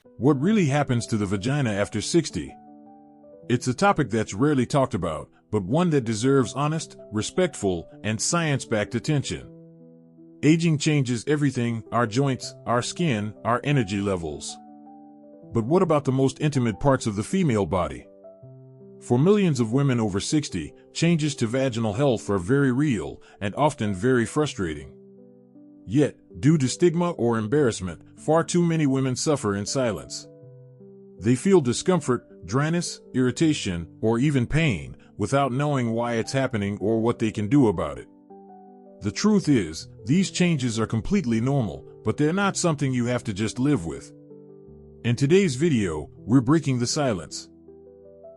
What really happens to the vagina after 60? It's a topic that's rarely talked about, but one that deserves honest, respectful, and science-backed attention. Aging changes everything: our joints, our skin, our energy levels. But what about the most intimate parts of the female body? For millions of women over 60, changes to vaginal health are very real and often very frustrating. Yet, due to stigma or embarrassment, far too many women suffer in silence. They feel discomfort, dryness, irritation, or even pain, without knowing why it's happening or what they can do about it. The truth is, these changes are completely normal, but they're not something you have to just live with. In today's video, we're breaking the silence.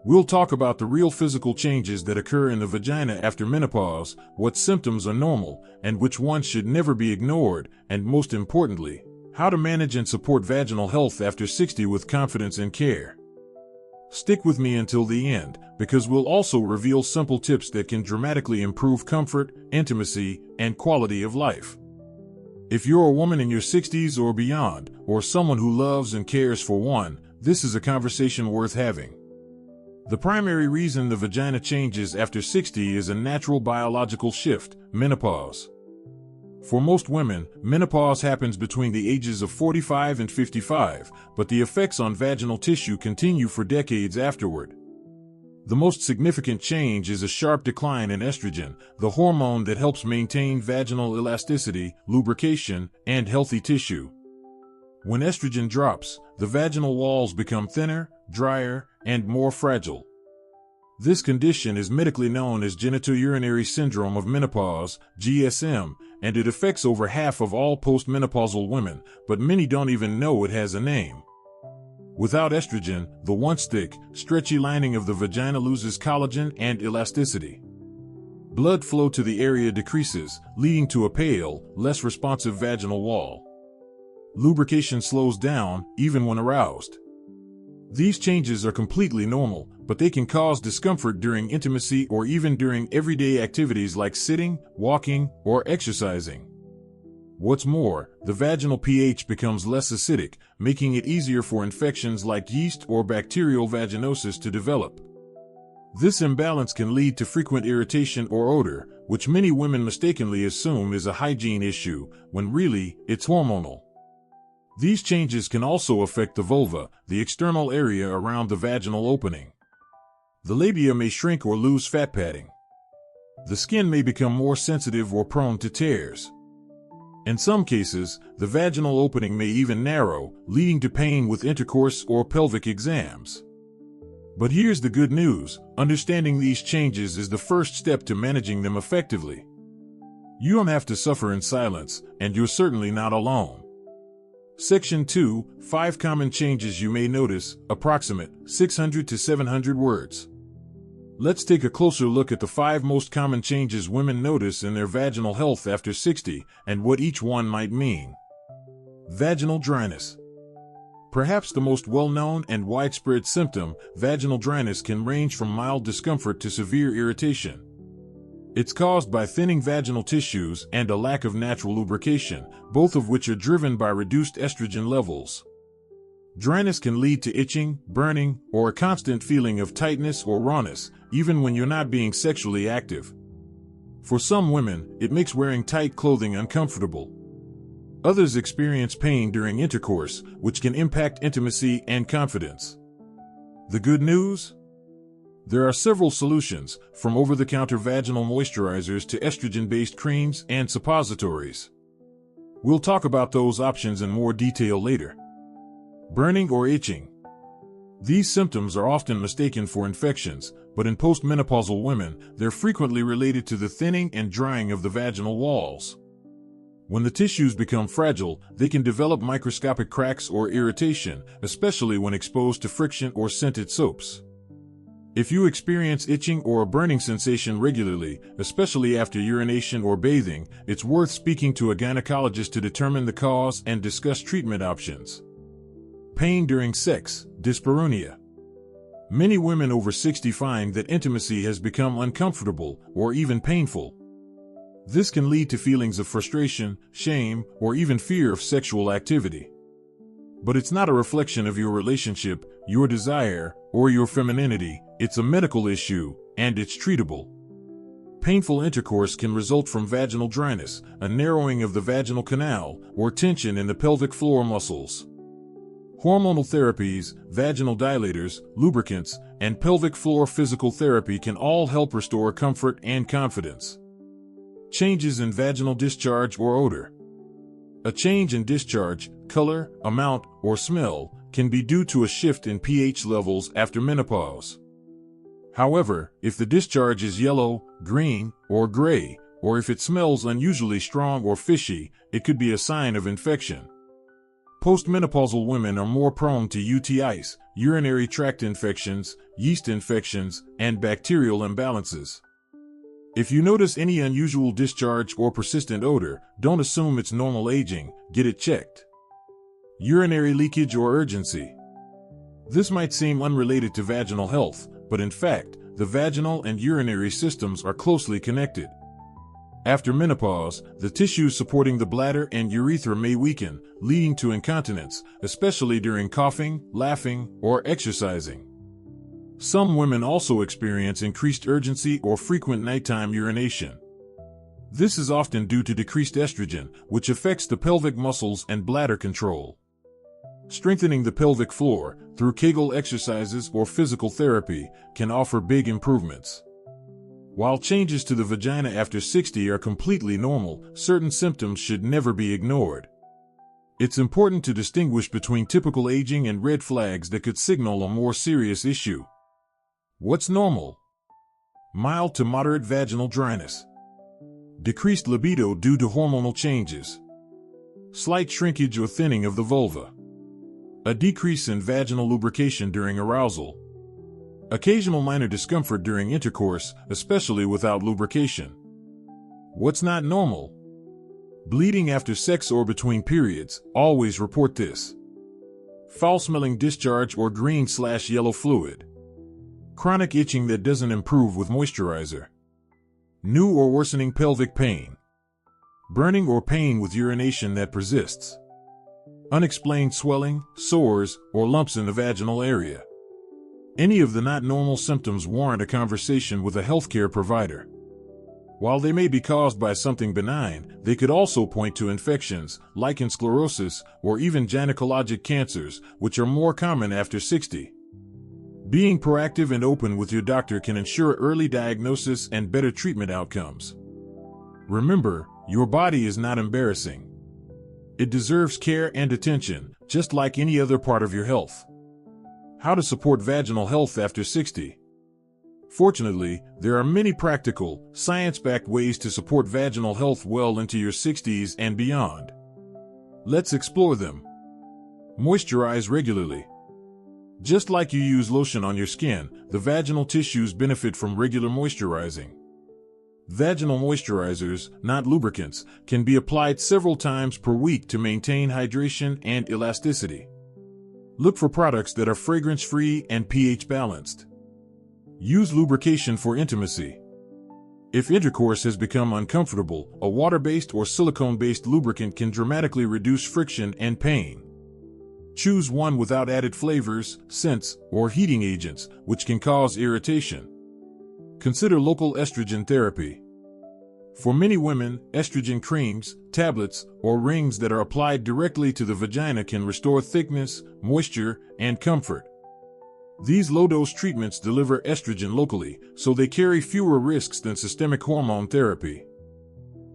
We'll talk about the real physical changes that occur in the vagina after menopause, what symptoms are normal, and which ones should never be ignored, and most importantly, how to manage and support vaginal health after 60 with confidence and care. Stick with me until the end, because we'll also reveal simple tips that can dramatically improve comfort, intimacy, and quality of life. If you're a woman in your 60s or beyond, or someone who loves and cares for one, this is a conversation worth having. The primary reason the vagina changes after 60 is a natural biological shift: menopause. For most women, menopause happens between the ages of 45 and 55, but the effects on vaginal tissue continue for decades afterward. The most significant change is a sharp decline in estrogen, the hormone that helps maintain vaginal elasticity, lubrication, and healthy tissue. When estrogen drops, the vaginal walls become thinner, drier, and more fragile. This condition is medically known as genitourinary syndrome of menopause, GSM, and it affects over half of all post-menopausal women, but many don't even know it has a name. Without estrogen, the once thick, stretchy lining of the vagina loses collagen and elasticity. Blood flow to the area decreases, leading to a pale, less responsive vaginal wall. Lubrication slows down, even when aroused. These changes are completely normal, but they can cause discomfort during intimacy or even during everyday activities like sitting, walking, or exercising. What's more, the vaginal pH becomes less acidic, making it easier for infections like yeast or bacterial vaginosis to develop. This imbalance can lead to frequent irritation or odor, which many women mistakenly assume is a hygiene issue, when really, it's hormonal. These changes can also affect the vulva, the external area around the vaginal opening. The labia may shrink or lose fat padding. The skin may become more sensitive or prone to tears. In some cases, the vaginal opening may even narrow, leading to pain with intercourse or pelvic exams. But here's the good news: understanding these changes is the first step to managing them effectively. You don't have to suffer in silence, and you're certainly not alone. Section 2, 5 Common Changes You May Notice, approximate, 600 to 700 words. Let's take a closer look at the 5 most common changes women notice in their vaginal health after 60, and what each one might mean. Vaginal dryness. Perhaps the most well-known and widespread symptom, vaginal dryness can range from mild discomfort to severe irritation. It's caused by thinning vaginal tissues and a lack of natural lubrication, both of which are driven by reduced estrogen levels. Dryness can lead to itching, burning, or a constant feeling of tightness or rawness, even when you're not being sexually active. For some women, it makes wearing tight clothing uncomfortable. Others experience pain during intercourse, which can impact intimacy and confidence. The good news? There are several solutions, from over-the-counter vaginal moisturizers to estrogen-based creams and suppositories. We'll talk about those options in more detail later. Burning or itching. These symptoms are often mistaken for infections, but in post-menopausal women, they're frequently related to the thinning and drying of the vaginal walls. When the tissues become fragile, they can develop microscopic cracks or irritation, especially when exposed to friction or scented soaps. If you experience itching or a burning sensation regularly, especially after urination or bathing, it's worth speaking to a gynecologist to determine the cause and discuss treatment options. Pain during sex, dyspareunia. Many women over 60 find that intimacy has become uncomfortable or even painful. This can lead to feelings of frustration, shame, or even fear of sexual activity. But it's not a reflection of your relationship, your desire, or your femininity. It's a medical issue, and it's treatable. Painful intercourse can result from vaginal dryness, a narrowing of the vaginal canal, or tension in the pelvic floor muscles. Hormonal therapies, vaginal dilators, lubricants, and pelvic floor physical therapy can all help restore comfort and confidence. Changes in vaginal discharge or odor. A change in discharge, color, amount, or smell can be due to a shift in pH levels after menopause. However, if the discharge is yellow, green, or gray, or if it smells unusually strong or fishy, it could be a sign of infection. Post-menopausal women are more prone to UTIs, urinary tract infections, yeast infections, and bacterial imbalances. If you notice any unusual discharge or persistent odor, don't assume it's normal aging, get it checked. Urinary leakage or urgency. This might seem unrelated to vaginal health, but in fact, the vaginal and urinary systems are closely connected. After menopause, the tissues supporting the bladder and urethra may weaken, leading to incontinence, especially during coughing, laughing, or exercising. Some women also experience increased urgency or frequent nighttime urination. This is often due to decreased estrogen, which affects the pelvic muscles and bladder control. Strengthening the pelvic floor, through Kegel exercises or physical therapy, can offer big improvements. While changes to the vagina after 60 are completely normal, certain symptoms should never be ignored. It's important to distinguish between typical aging and red flags that could signal a more serious issue. What's normal? Mild to moderate vaginal dryness. Decreased libido due to hormonal changes. Slight shrinkage or thinning of the vulva. A decrease in vaginal lubrication during arousal. Occasional minor discomfort during intercourse, especially without lubrication. What's not normal? Bleeding after sex or between periods, always report this. Foul-smelling discharge or green/yellow fluid. Chronic itching that doesn't improve with moisturizer. New or worsening pelvic pain. Burning or pain with urination that persists. Unexplained swelling, sores, or lumps in the vaginal area. Any of the not normal symptoms warrant a conversation with a healthcare provider. While they may be caused by something benign, they could also point to infections, lichen sclerosis, or even gynecologic cancers, which are more common after 60. Being proactive and open with your doctor can ensure early diagnosis and better treatment outcomes. Remember, your body is not embarrassing. It deserves care and attention, just like any other part of your health. How to support vaginal health after 60. Fortunately, there are many practical, science-backed ways to support vaginal health well into your 60s and beyond. Let's explore them. Moisturize regularly. Just like you use lotion on your skin, the vaginal tissues benefit from regular moisturizing. Vaginal moisturizers, not lubricants, can be applied several times per week to maintain hydration and elasticity. Look for products that are fragrance-free and pH-balanced. Use lubrication for intimacy. If intercourse has become uncomfortable, a water-based or silicone-based lubricant can dramatically reduce friction and pain. Choose one without added flavors, scents, or heating agents, which can cause irritation. Consider local estrogen therapy. For many women, estrogen creams, tablets, or rings that are applied directly to the vagina can restore thickness, moisture, and comfort. These low-dose treatments deliver estrogen locally, so they carry fewer risks than systemic hormone therapy.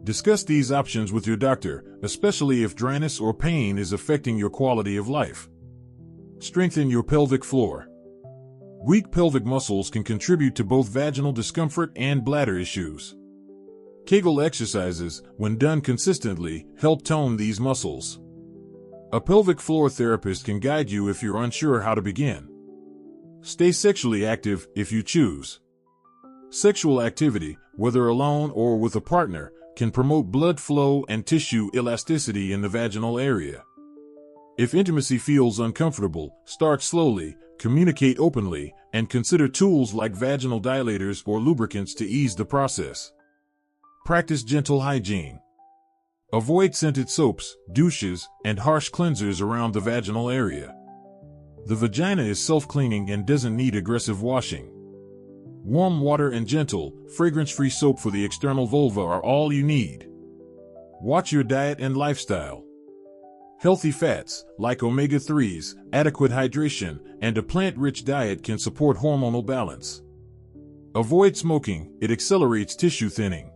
Discuss these options with your doctor, especially if dryness or pain is affecting your quality of life. Strengthen your pelvic floor. Weak pelvic muscles can contribute to both vaginal discomfort and bladder issues. Kegel exercises, when done consistently, help tone these muscles. A pelvic floor therapist can guide you if you're unsure how to begin. Stay sexually active if you choose. Sexual activity, whether alone or with a partner, can promote blood flow and tissue elasticity in the vaginal area. If intimacy feels uncomfortable, start slowly, communicate openly, and consider tools like vaginal dilators or lubricants to ease the process. Practice gentle hygiene. Avoid scented soaps, douches, and harsh cleansers around the vaginal area. The vagina is self-cleaning and doesn't need aggressive washing. Warm water and gentle, fragrance-free soap for the external vulva are all you need. Watch your diet and lifestyle. Healthy fats, like omega-3s, adequate hydration, and a plant-rich diet can support hormonal balance. Avoid smoking, it accelerates tissue thinning.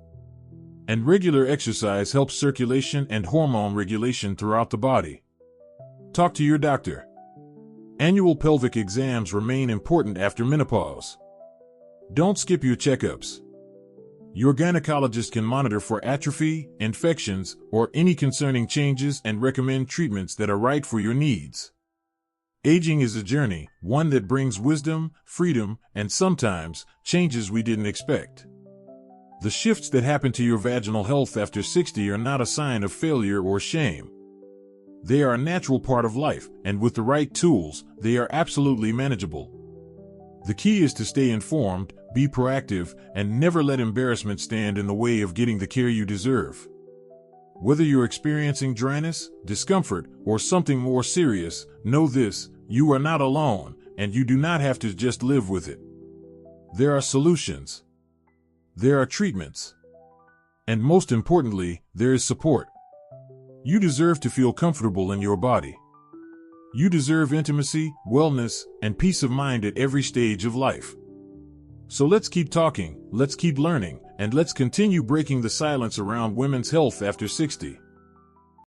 And regular exercise helps circulation and hormone regulation throughout the body. Talk to your doctor. Annual pelvic exams remain important after menopause. Don't skip your checkups. Your gynecologist can monitor for atrophy, infections, or any concerning changes and recommend treatments that are right for your needs. Aging is a journey, one that brings wisdom, freedom, and sometimes changes we didn't expect. The shifts that happen to your vaginal health after 60 are not a sign of failure or shame. They are a natural part of life, and with the right tools, they are absolutely manageable. The key is to stay informed, be proactive, and never let embarrassment stand in the way of getting the care you deserve. Whether you're experiencing dryness, discomfort, or something more serious, know this: you are not alone, and you do not have to just live with it. There are solutions. There are treatments. And most importantly, there is support. You deserve to feel comfortable in your body. You deserve intimacy, wellness, and peace of mind at every stage of life. So let's keep talking, let's keep learning, and let's continue breaking the silence around women's health after 60.